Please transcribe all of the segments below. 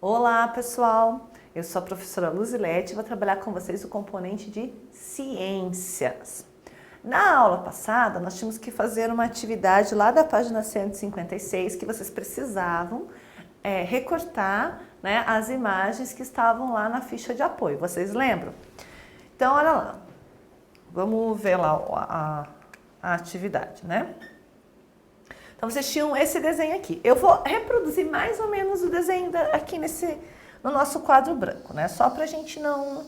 Olá, pessoal! Eu sou a professora Luzilete e vou trabalhar com vocês o componente de ciências. Na aula passada, nós tínhamos que fazer uma atividade lá da página 156 que vocês precisavam recortar, né, as imagens que estavam lá na ficha de apoio. Vocês lembram? Então, olha lá. Vamos ver lá a atividade, né? Então, vocês tinham esse desenho aqui. Eu vou reproduzir mais ou menos o desenho aqui no nosso quadro branco, né? Só pra gente não...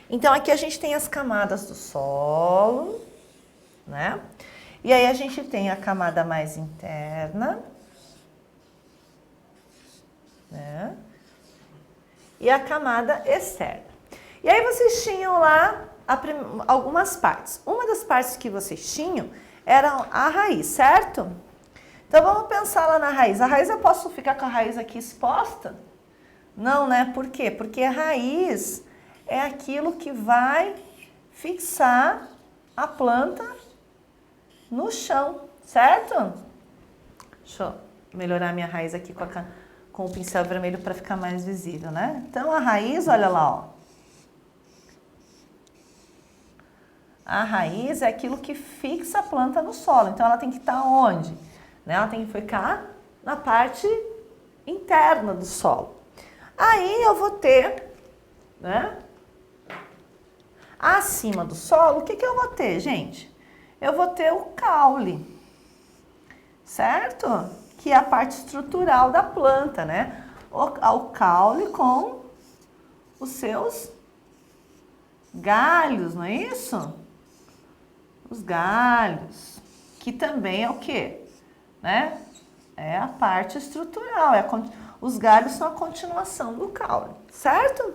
Então, aqui a gente tem as camadas do solo, né? E aí a gente tem a camada mais interna, né? E a camada externa. E aí vocês tinham lá algumas partes. Uma das partes que vocês tinham era a raiz, certo? Então vamos pensar lá na raiz. A raiz, eu posso ficar com a raiz aqui exposta? Não, né? Por quê? Porque a raiz é aquilo que vai fixar a planta no chão, certo? Deixa eu melhorar minha raiz aqui com o pincel vermelho para ficar mais visível, né? Então a raiz, olha lá, ó. A raiz é aquilo que fixa a planta no solo. Então, ela tem que estar onde? Né? Ela tem que ficar na parte interna do solo. Aí, eu vou ter, né? Acima do solo, o que eu vou ter, gente? Eu vou ter o caule, certo? Que é a parte estrutural da planta, né? O caule com os seus galhos, não é isso? Os galhos, que também é o quê? Né? É a parte estrutural, os galhos são a continuação do caule, certo?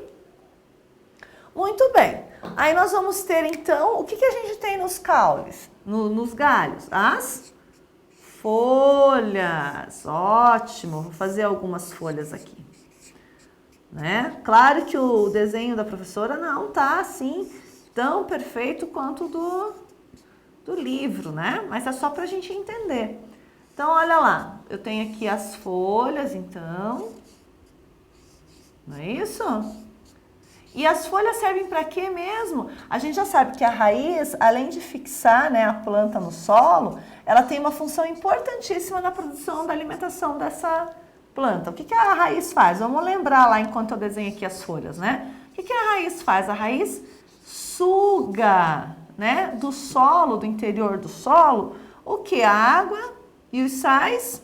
Muito bem. Aí nós vamos ter então, o que a gente tem nos caules, nos galhos? As folhas. Ótimo, vou fazer algumas folhas aqui. Né? Claro que o desenho da professora não tá assim tão perfeito quanto do livro, né? Mas é só para a gente entender. Então, olha lá, eu tenho aqui as folhas, então, não é isso? E as folhas servem para quê mesmo? A gente já sabe que a raiz, além de fixar, né, a planta no solo, ela tem uma função importantíssima na produção da alimentação dessa planta. O que a raiz faz? Vamos lembrar lá enquanto eu desenho aqui as folhas, né? O que a raiz faz? A raiz suga, né, do solo, do interior do solo, o que? A água e os sais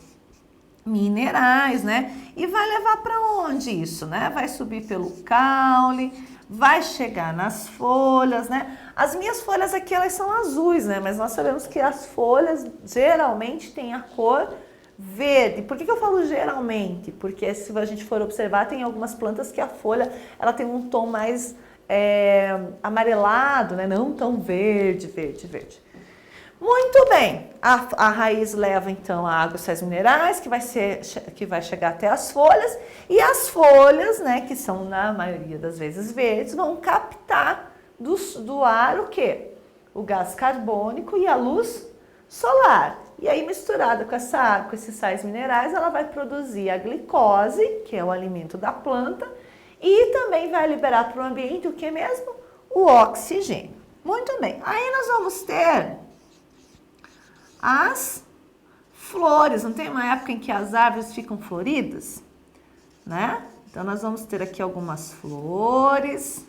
minerais, né? E vai levar para onde isso, né? Vai subir pelo caule, vai chegar nas folhas, né? As minhas folhas aqui, elas são azuis, né? Mas nós sabemos que as folhas geralmente têm a cor verde. Por que eu falo geralmente? Porque se a gente for observar, tem algumas plantas que a folha, ela tem um tom mais amarelado, né? Não tão verde. Muito bem, a raiz leva então a água e sais minerais, que vai chegar até as folhas, e as folhas, né, que são na maioria das vezes verdes, vão captar do ar o quê? O gás carbônico e a luz solar. E aí, misturada com essa água, com esses sais minerais, ela vai produzir a glicose, que é o alimento da planta, e também vai liberar para o ambiente o que mesmo? O oxigênio. Muito bem. Aí nós vamos ter as flores. Não tem uma época em que as árvores ficam floridas? Né? Então, nós vamos ter aqui algumas flores.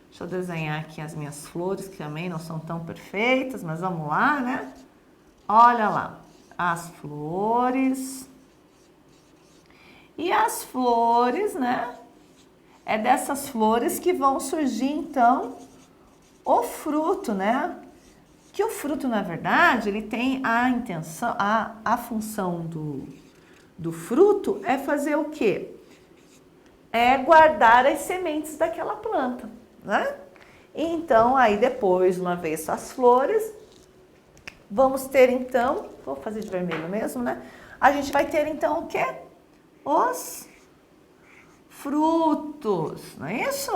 Deixa eu desenhar aqui as minhas flores, que também não são tão perfeitas, mas vamos lá, né? Olha lá, as flores. E as flores, né? É dessas flores que vão surgir, então, o fruto, né? Que o fruto, na verdade, ele tem a intenção, a função do fruto é fazer o quê? É guardar as sementes daquela planta, né? Então, aí depois, uma vez as flores, vamos ter, então, vou fazer de vermelho mesmo, né? A gente vai ter, então, o quê? Os frutos, não é isso?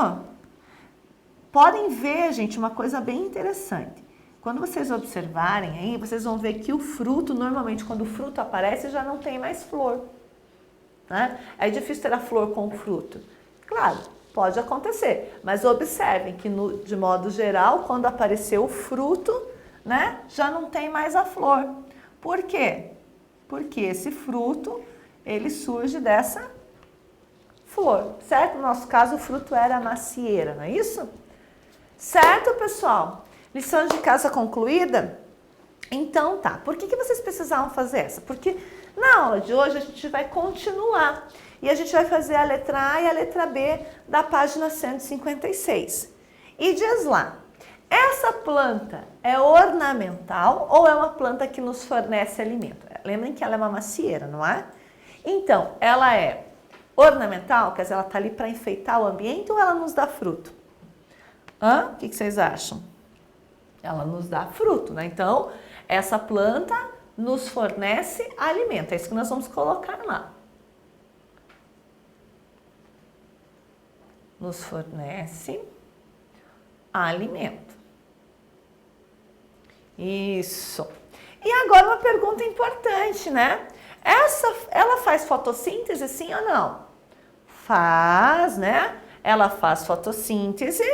Podem ver, gente, uma coisa bem interessante. Quando vocês observarem aí, vocês vão ver que o fruto, normalmente, quando o fruto aparece, já não tem mais flor. né? É difícil ter a flor com o fruto. Claro, pode acontecer, mas observem que de modo geral, quando apareceu o fruto, né, já não tem mais a flor. Por quê? Porque esse fruto, ele surge dessa flor, certo? No nosso caso, o fruto era a macieira, não é isso? Certo, pessoal? Lição de casa concluída? Então tá, por que vocês precisavam fazer essa? Porque na aula de hoje a gente vai continuar e a gente vai fazer a letra A e a letra B da página 156. E diz lá, essa planta é ornamental ou é uma planta que nos fornece alimento? Lembrem que ela é uma macieira, não é? Então, ela é ornamental, quer dizer, ela está ali para enfeitar o ambiente ou ela nos dá fruto? O que vocês acham? Ela nos dá fruto, né? Então, essa planta nos fornece alimento. É isso que nós vamos colocar lá. Nos fornece alimento. Isso. E agora uma pergunta importante, né? Ela faz fotossíntese, sim ou não? Faz, né? Ela faz fotossíntese.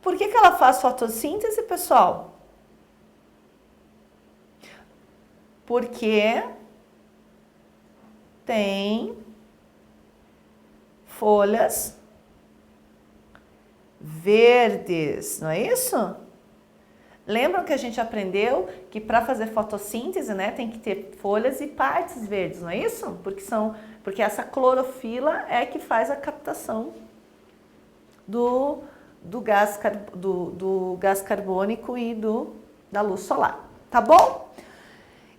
Por que ela faz fotossíntese, pessoal? Porque tem folhas verdes, não é isso? Lembram que a gente aprendeu que para fazer fotossíntese, né, tem que ter folhas e partes verdes, não é isso? Porque essa clorofila é que faz a captação do gás carbônico e da luz solar, tá bom?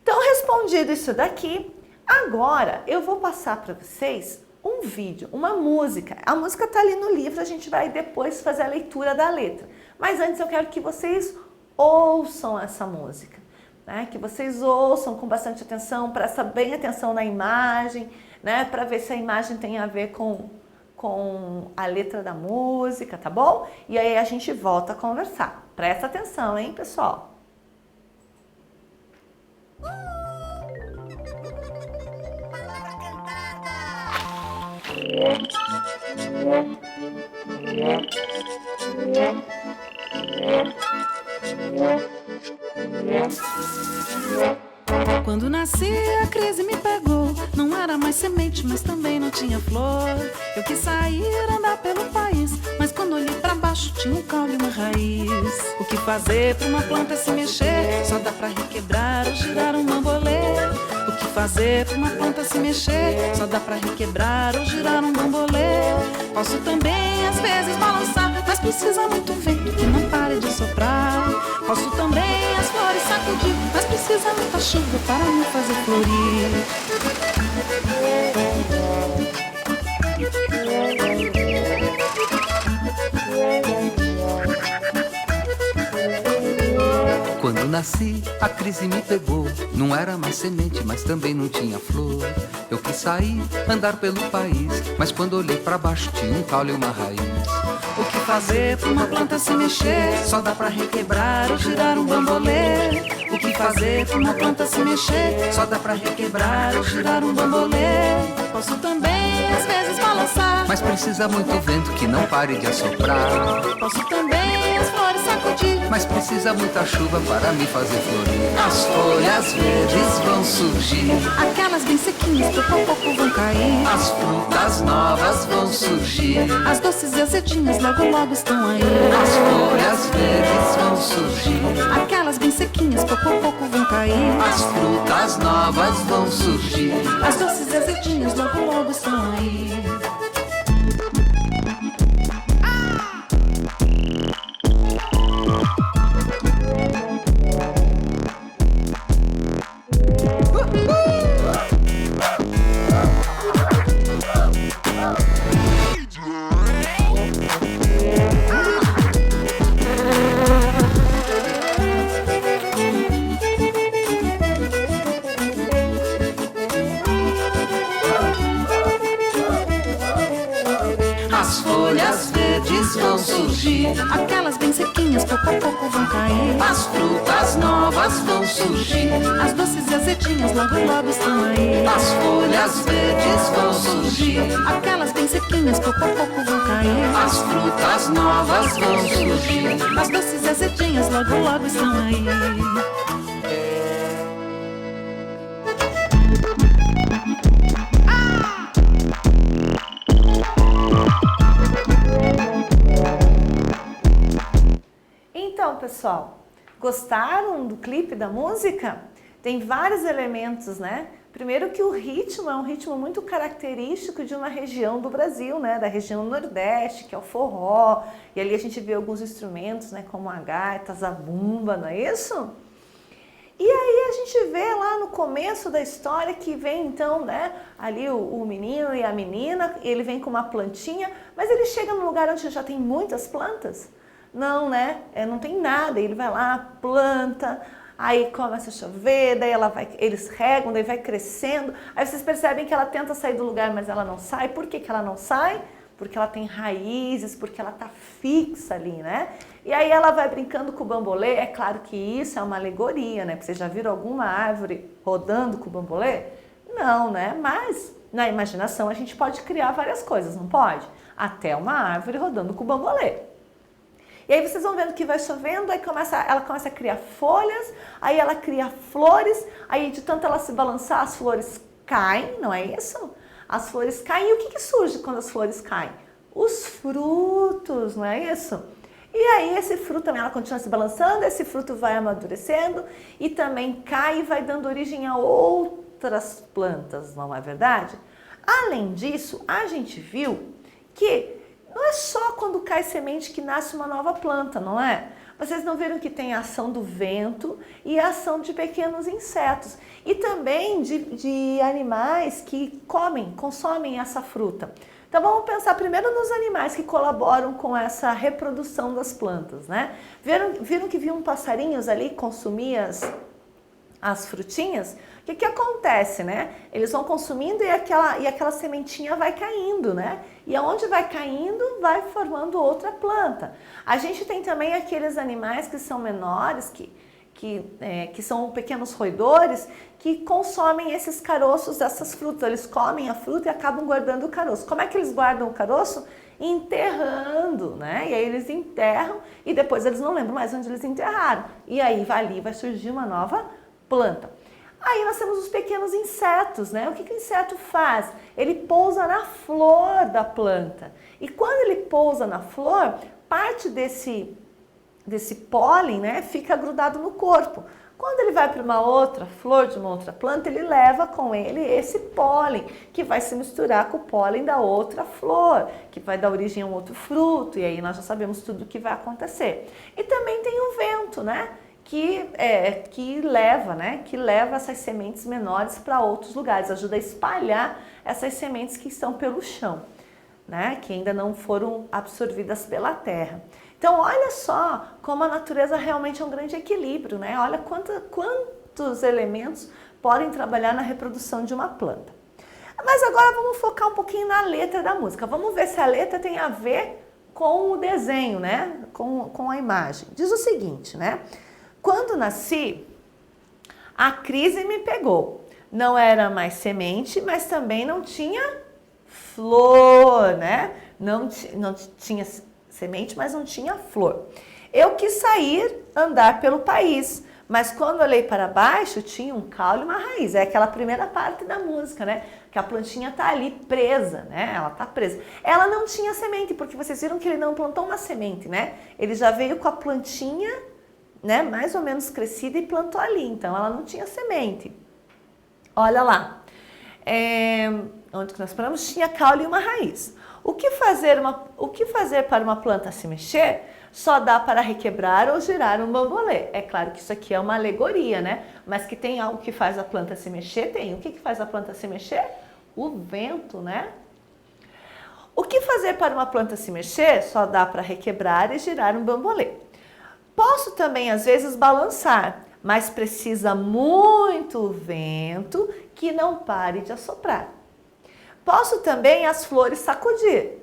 Então, respondido isso daqui, agora eu vou passar para vocês um vídeo, uma música. A música está ali no livro, a gente vai depois fazer a leitura da letra. Mas antes eu quero que vocês ouçam essa música, né? Que vocês ouçam com bastante atenção, prestem bem atenção na imagem, né? Para ver se a imagem tem a ver com a letra da música, tá bom? E aí a gente volta a conversar. Presta atenção, hein, pessoal? Quando nasci, a crise me pegou. Não era mais semente, mas também não tinha flor. Eu quis sair, andar pelo país, mas quando olhei pra baixo tinha um caule e uma raiz. O que fazer pra uma planta se mexer? Só dá pra requebrar ou girar um bambolê. O que fazer pra uma planta se mexer? Só dá pra requebrar ou girar um bambolê. Posso também às vezes balançar, mas precisa muito vento que não pare de soprar. Posso também as flores sacudir, mas precisa muita chuva para me fazer florir. Quando nasci, a crise me pegou. Não era mais semente, mas também não tinha flor. Eu quis sair, andar pelo país, mas quando olhei pra baixo tinha um caule e uma raiz. O que fazer pra uma planta se mexer? Só dá pra requebrar ou girar um bambolê. O que fazer pra uma planta se mexer? Só dá pra requebrar ou girar um bambolê. Posso também às vezes balançar, Mas precisa muito vento que não pare de assoprar. posso também as flores sacudir, Mas precisa muita chuva para me fazer florir. As folhas verdes vão surgir, aquelas bem sequinhas pouco a pouco vão cair. as frutas novas vão surgir, As doces e azedinhas logo logo estão aí. as folhas verdes vão surgir, Aquelas bem sequinhas pouco a pouco vão cair. as frutas novas vão surgir. As doces e azedinhas logo logo estão aí. As folhas verdes verdes vão surgir. Aquelas bem sequinhas pouco a pouco vão cair. As frutas novas vão surgir. As doces e azedinhas logo logo estão aí. As folhas verdes vão surgir. Aquelas bem sequinhas pouco a pouco vão cair. As frutas novas vão surgir. As doces e azedinhas logo logo estão aí. Então, pessoal, gostaram do clipe, da música? Tem vários elementos, né? Primeiro que o ritmo é um ritmo muito característico de uma região do Brasil, né? Da região Nordeste, que é o forró. E ali a gente vê alguns instrumentos, né? Como a gaita, a zabumba, não é isso? E aí a gente vê lá no começo da história que vem então, né? Ali o menino e a menina, ele vem com uma plantinha, mas ele chega num lugar onde já tem muitas plantas? Não, né? Não tem nada. Ele vai lá, planta, aí começa a chover, daí eles regam, daí vai crescendo. Aí vocês percebem que ela tenta sair do lugar, mas ela não sai. Por que ela não sai? Porque ela tem raízes, porque ela tá fixa ali, né? E aí ela vai brincando com o bambolê. É claro que isso é uma alegoria, né? Vocês já viram alguma árvore rodando com o bambolê? Não, né? Mas na imaginação a gente pode criar várias coisas, não pode? Até uma árvore rodando com o bambolê. E aí vocês vão vendo que vai chovendo, aí ela começa a criar folhas, aí ela cria flores, aí de tanto ela se balançar, as flores caem, não é isso? As flores caem, e o que surge quando as flores caem? Os frutos, não é isso? E aí esse fruto também, ela continua se balançando, esse fruto vai amadurecendo e também cai e vai dando origem a outras plantas, não é verdade? Além disso, a gente viu que não é só quando cai semente que nasce uma nova planta, não é? Vocês não viram que tem a ação do vento e a ação de pequenos insetos. E também de animais que consomem essa fruta. Então vamos pensar primeiro nos animais que colaboram com essa reprodução das plantas, né? Viram que viam passarinhos ali consumir as frutinhas? O que acontece, né? Eles vão consumindo e aquela sementinha vai caindo, né? E aonde vai caindo, vai formando outra planta. A gente tem também aqueles animais que são menores, que são pequenos roedores, que consomem esses caroços dessas frutas. Eles comem a fruta e acabam guardando o caroço. Como é que eles guardam o caroço? Enterrando, né? E aí eles enterram e depois eles não lembram mais onde eles enterraram. E aí vai surgir uma nova planta. Aí nós temos os pequenos insetos, né? O que o inseto faz? Ele pousa na flor da planta. E quando ele pousa na flor, parte desse pólen, né, fica grudado no corpo. Quando ele vai para uma outra flor de uma outra planta, ele leva com ele esse pólen, que vai se misturar com o pólen da outra flor, que vai dar origem a um outro fruto, e aí nós já sabemos tudo o que vai acontecer. E também tem o vento, né? Que leva essas sementes menores para outros lugares, ajuda a espalhar essas sementes que estão pelo chão, né? Que ainda não foram absorvidas pela terra. Então, olha só como a natureza realmente é um grande equilíbrio, né? Olha quantos elementos podem trabalhar na reprodução de uma planta. Mas agora vamos focar um pouquinho na letra da música. Vamos ver se a letra tem a ver com o desenho, né? Com a imagem. Diz o seguinte, né? Quando nasci, a crise me pegou. Não era mais semente, mas também não tinha flor, né? Não tinha semente, mas não tinha flor. Eu quis sair, andar pelo país, mas quando olhei para baixo, tinha um caule e uma raiz. É aquela primeira parte da música, né? Que a plantinha tá ali presa, né? Ela tá presa. Ela não tinha semente, porque vocês viram que ele não plantou uma semente, né? Ele já veio com a plantinha, né, mais ou menos crescida e plantou ali, então ela não tinha semente. Olha lá, onde que nós paramos? Tinha caule e uma raiz. O que fazer para uma planta se mexer? Só dá para requebrar ou girar um bambolê. É claro que isso aqui é uma alegoria, né? Mas que tem algo que faz a planta se mexer, tem. O que faz a planta se mexer? O vento, né? O que fazer para uma planta se mexer? Só dá para requebrar e girar um bambolê. Posso também, às vezes, balançar, mas precisa muito vento que não pare de assoprar. Posso também as flores sacudir,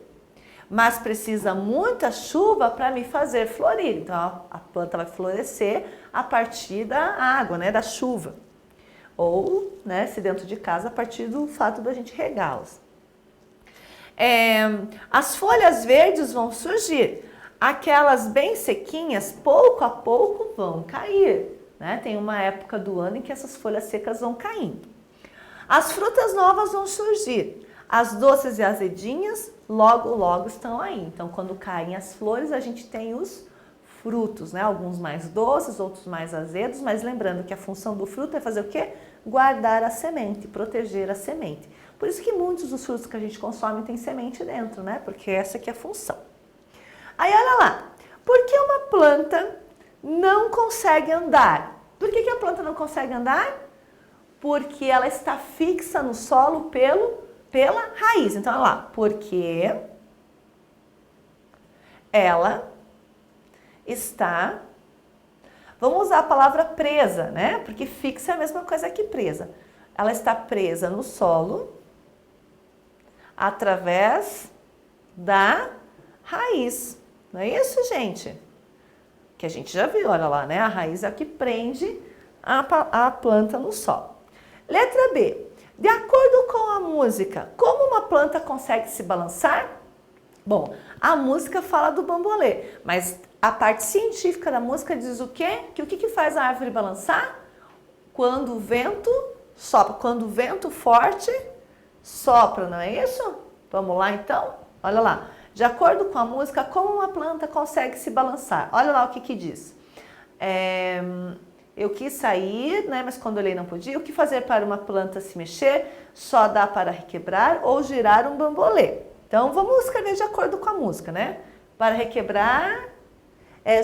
mas precisa muita chuva para me fazer florir. Então, a planta vai florescer a partir da água, né, da chuva. Ou, né, se dentro de casa, a partir do fato da gente regá-las. As folhas verdes vão surgir. Aquelas bem sequinhas, pouco a pouco, vão cair. Né? Tem uma época do ano em que essas folhas secas vão caindo. As frutas novas vão surgir. As doces e azedinhas, logo, logo estão aí. Então, quando caem as flores, a gente tem os frutos, né? Alguns mais doces, outros mais azedos, mas lembrando que a função do fruto é fazer o quê? Guardar a semente, proteger a semente. Por isso que muitos dos frutos que a gente consome têm semente dentro, né? Porque essa aqui é a função. Aí, olha lá. Por que uma planta não consegue andar? Por que a planta não consegue andar? Porque ela está fixa no solo pela raiz. Então, olha lá. Porque ela está... Vamos usar a palavra presa, né? Porque fixa é a mesma coisa que presa. Ela está presa no solo através da raiz. Não é isso, gente? Que a gente já viu, olha lá, né? A raiz é a que prende a planta no solo. Letra B. De acordo com a música, como uma planta consegue se balançar? Bom, a música fala do bambolê, mas a parte científica da música diz o quê? Que o que faz a árvore balançar? Quando o vento sopra, quando o vento forte sopra, não é isso? Vamos lá então? Olha lá. De acordo com a música, como uma planta consegue se balançar? Olha lá o que diz. Eu quis sair, né, mas quando olhei não podia. O que fazer para uma planta se mexer? Só dá para requebrar ou girar um bambolê. Então, vamos escrever de acordo com a música, né? Para requebrar,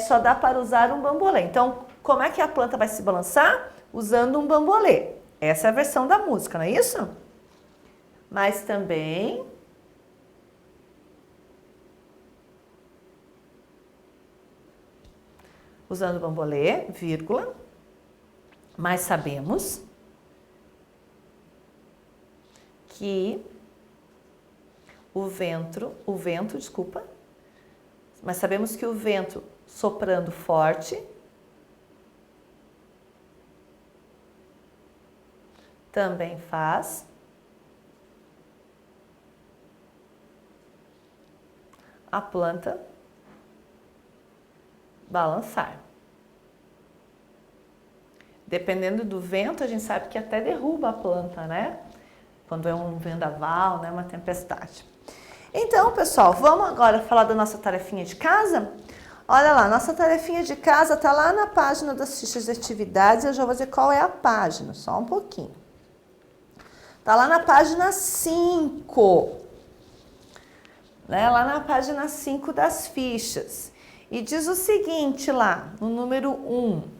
só dá para usar um bambolê. Então, como é que a planta vai se balançar? Usando um bambolê. Essa é a versão da música, não é isso? Mas também... usando o bambolê, vírgula, mas sabemos que mas sabemos que o vento soprando forte também faz a planta balançar. Dependendo do vento, a gente sabe que até derruba a planta, né? Quando é um vendaval, né? Uma tempestade. Então, pessoal, vamos agora falar da nossa tarefinha de casa? Olha lá, nossa tarefinha de casa está lá na página das fichas de atividades. Eu já vou dizer qual é a página, só um pouquinho. Está lá na página 5. Né? Lá na página 5 das fichas. E diz o seguinte lá, no número 1.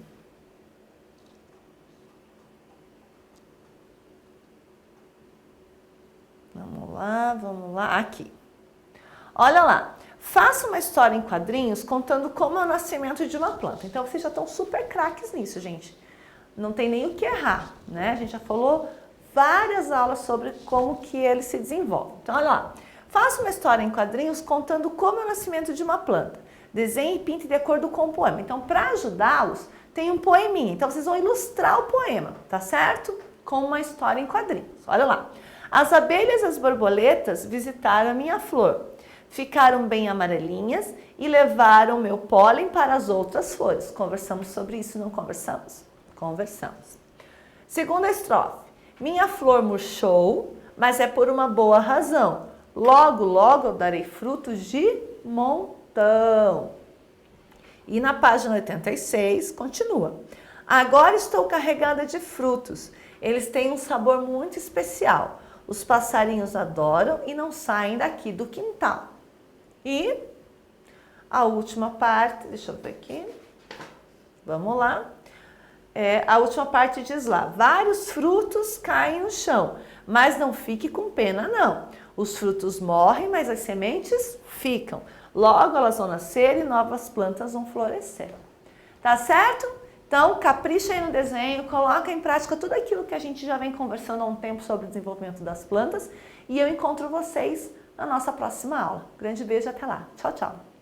Vamos lá, aqui. Olha lá, faça uma história em quadrinhos contando como é o nascimento de uma planta. Então, vocês já estão super craques nisso, gente. Não tem nem o que errar, né? A gente já falou várias aulas sobre como que ele se desenvolve. Então, olha lá. Faça uma história em quadrinhos contando como é o nascimento de uma planta. Desenhe e pinte de acordo com o poema. Então, para ajudá-los, tem um poeminha. Então, vocês vão ilustrar o poema, tá certo? Com uma história em quadrinhos. Olha lá. As abelhas e as borboletas visitaram a minha flor. Ficaram bem amarelinhas e levaram meu pólen para as outras flores. Conversamos sobre isso, não conversamos? Conversamos. Segunda estrofe. Minha flor murchou, mas é por uma boa razão. Logo, logo eu darei frutos de montão. E na página 86, continua. Agora estou carregada de frutos. Eles têm um sabor muito especial. Os passarinhos adoram e não saem daqui do quintal. E a última parte, deixa eu ver aqui. Vamos lá. A última parte diz lá, vários frutos caem no chão, mas não fique com pena não. Os frutos morrem, mas as sementes ficam. Logo elas vão nascer e novas plantas vão florescer. Tá certo? Então, capricha aí no desenho, coloca em prática tudo aquilo que a gente já vem conversando há um tempo sobre o desenvolvimento das plantas e eu encontro vocês na nossa próxima aula. Grande beijo, até lá. Tchau, tchau.